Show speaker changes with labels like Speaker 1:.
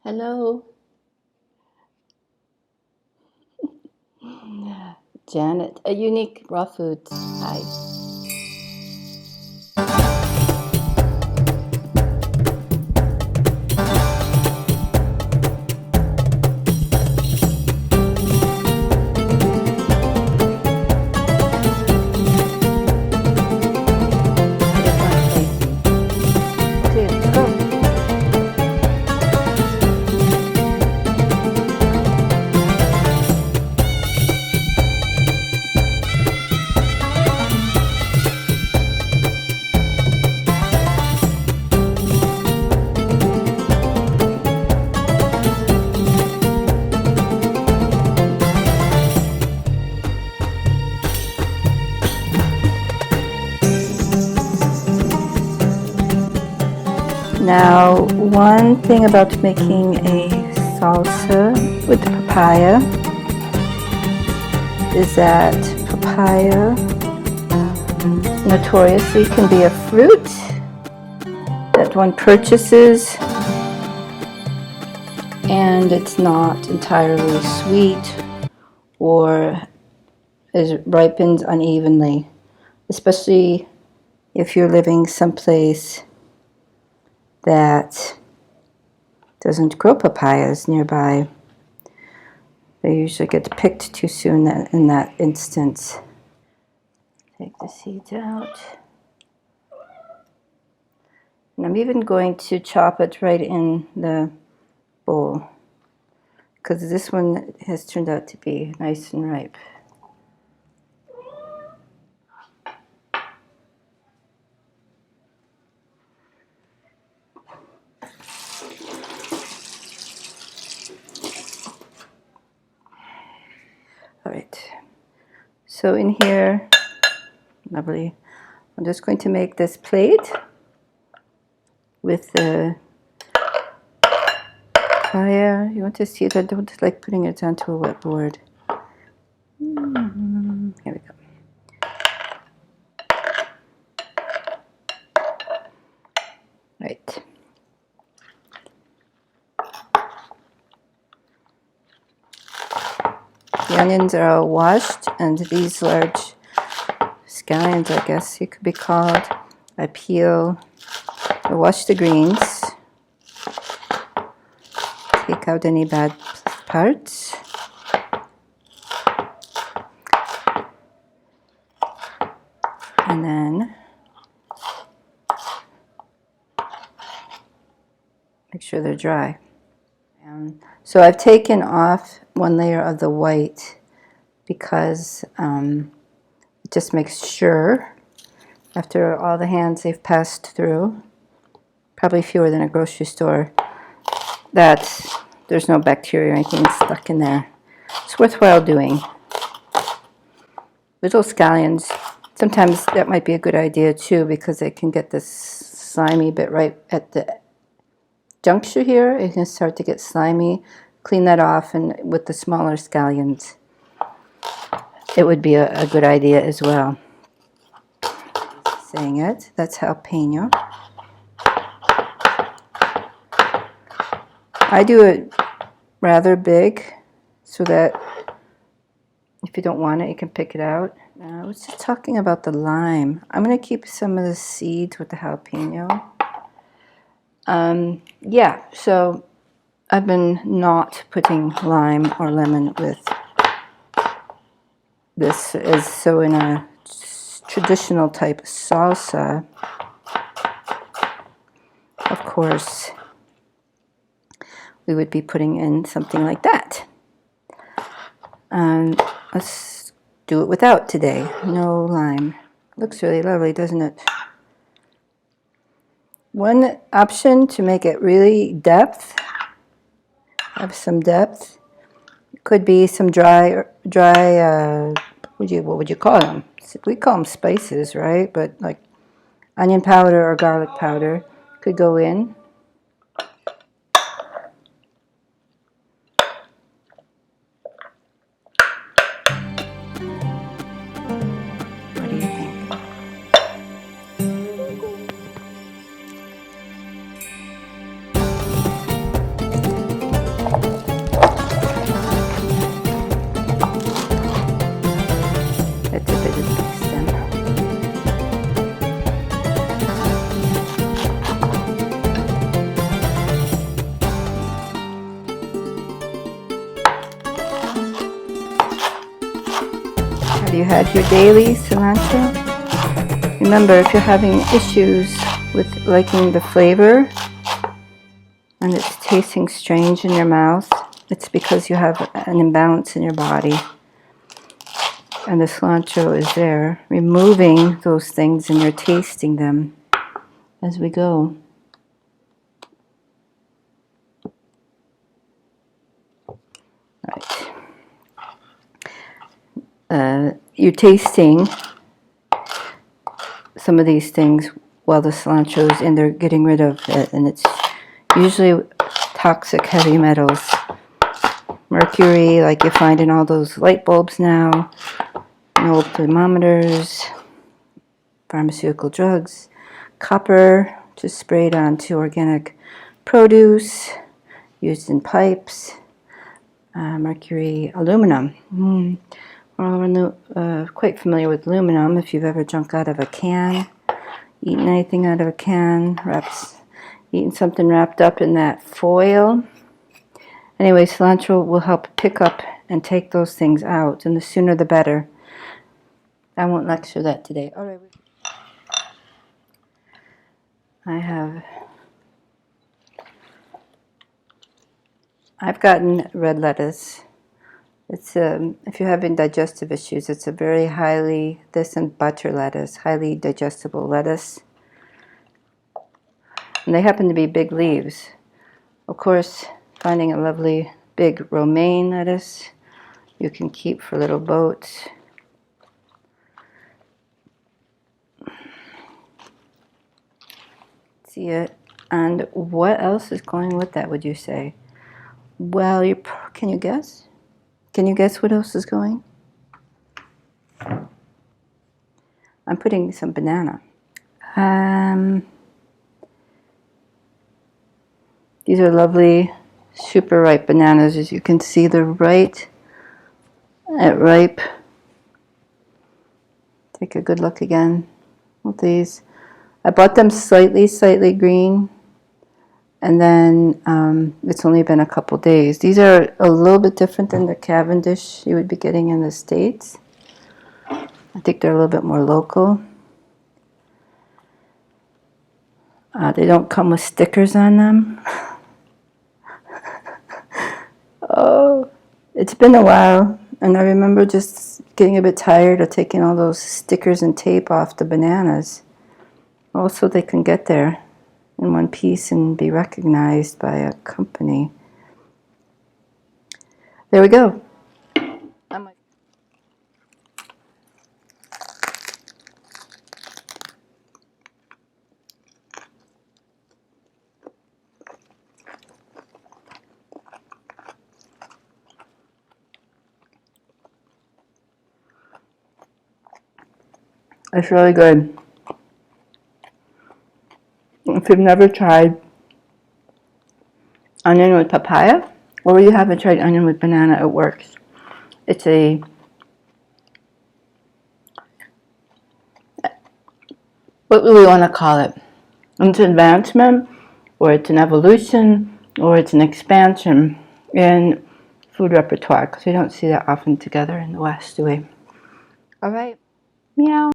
Speaker 1: Hello, Janet, a unique raw foods. Hi. Okay, let's go. Now, one thing about making a salsa with papaya is that papaya notoriously can be a fruit that one purchases and it's not entirely sweet or it ripens unevenly, especially if you're living someplace that doesn't grow papayas nearby. They usually get picked too soon in that instance. Take the seeds out. And I'm even going to chop it right in the bowl because this one has turned out to be nice and ripe. All right, so in here, lovely, I'm just going to make this plate with the papaya. You want to see it? I don't like putting it onto a wet board. Here we go. Right. The onions are all washed, and these large scallions, I guess you could be called, I wash the greens, take out any bad parts, and then make sure they're dry. So I've taken off one layer of the white because it just makes sure, after all the hands they've passed through, probably fewer than a grocery store, that there's no bacteria or anything stuck in there. It's worthwhile doing. Little scallions, sometimes that might be a good idea too because they can get this slimy bit right at the juncture here. It can start to get slimy. Clean that off, and with the smaller scallions it would be a good idea as well. Saying it, that's jalapeno. I do it rather big so that if you don't want it, you can pick it out. I was just talking about the lime. I'm going to keep some of the seeds with the jalapeno. Yeah, so I've been not putting lime or lemon with this, as so in a traditional type salsa, of course, we would be putting in something like that. Let's do it without today. No lime. Looks really lovely, doesn't it? One option to make it really have some depth, could be some dry. What would you call them? We call them spices, right? But like onion powder or garlic powder could go in. What do you think? you had your daily cilantro? Remember, if you're having issues with liking the flavor and it's tasting strange in your mouth, it's because you have an imbalance in your body. And the cilantro is there, removing those things, and you're tasting them as we go. Right. You're tasting some of these things while the cilantro is in there, getting rid of it, and it's usually toxic heavy metals. Mercury, like you find in all those light bulbs now, and old thermometers, pharmaceutical drugs, copper, just sprayed onto organic produce, used in pipes, mercury, aluminum. We're quite familiar with aluminum if you've ever drunk out of a can, eaten anything out of a can, eaten something wrapped up in that foil. Anyway, cilantro will help pick up and take those things out, and the sooner the better. I won't lecture that today. All right. I've gotten red lettuce. It's if you're having digestive issues, it's a very highly, this and butter lettuce, highly digestible lettuce. And they happen to be big leaves. Of course, finding a lovely big romaine lettuce you can keep for little boats. See it? And what else is going with that, would you say? Well, can you guess? Can you guess what else is going? I'm putting some banana. These are lovely, super ripe bananas. As you can see, they're right at ripe. Take a good look again with these. I bought them slightly green, and then it's only been a couple days. These are a little bit different than the Cavendish you would be getting in the States. I think they're a little bit more local. They don't come with stickers on them. Oh, it's been a while, and I remember just getting a bit tired of taking all those stickers and tape off the bananas. Also, they can get there in one piece and be recognized by a company. There we go. It's really good. If you've never tried onion with papaya, or you haven't tried onion with banana, it works. It's what do we want to call it? It's an advancement, or it's an evolution, or it's an expansion in food repertoire, because we don't see that often together in the West, do we? All right. Meow.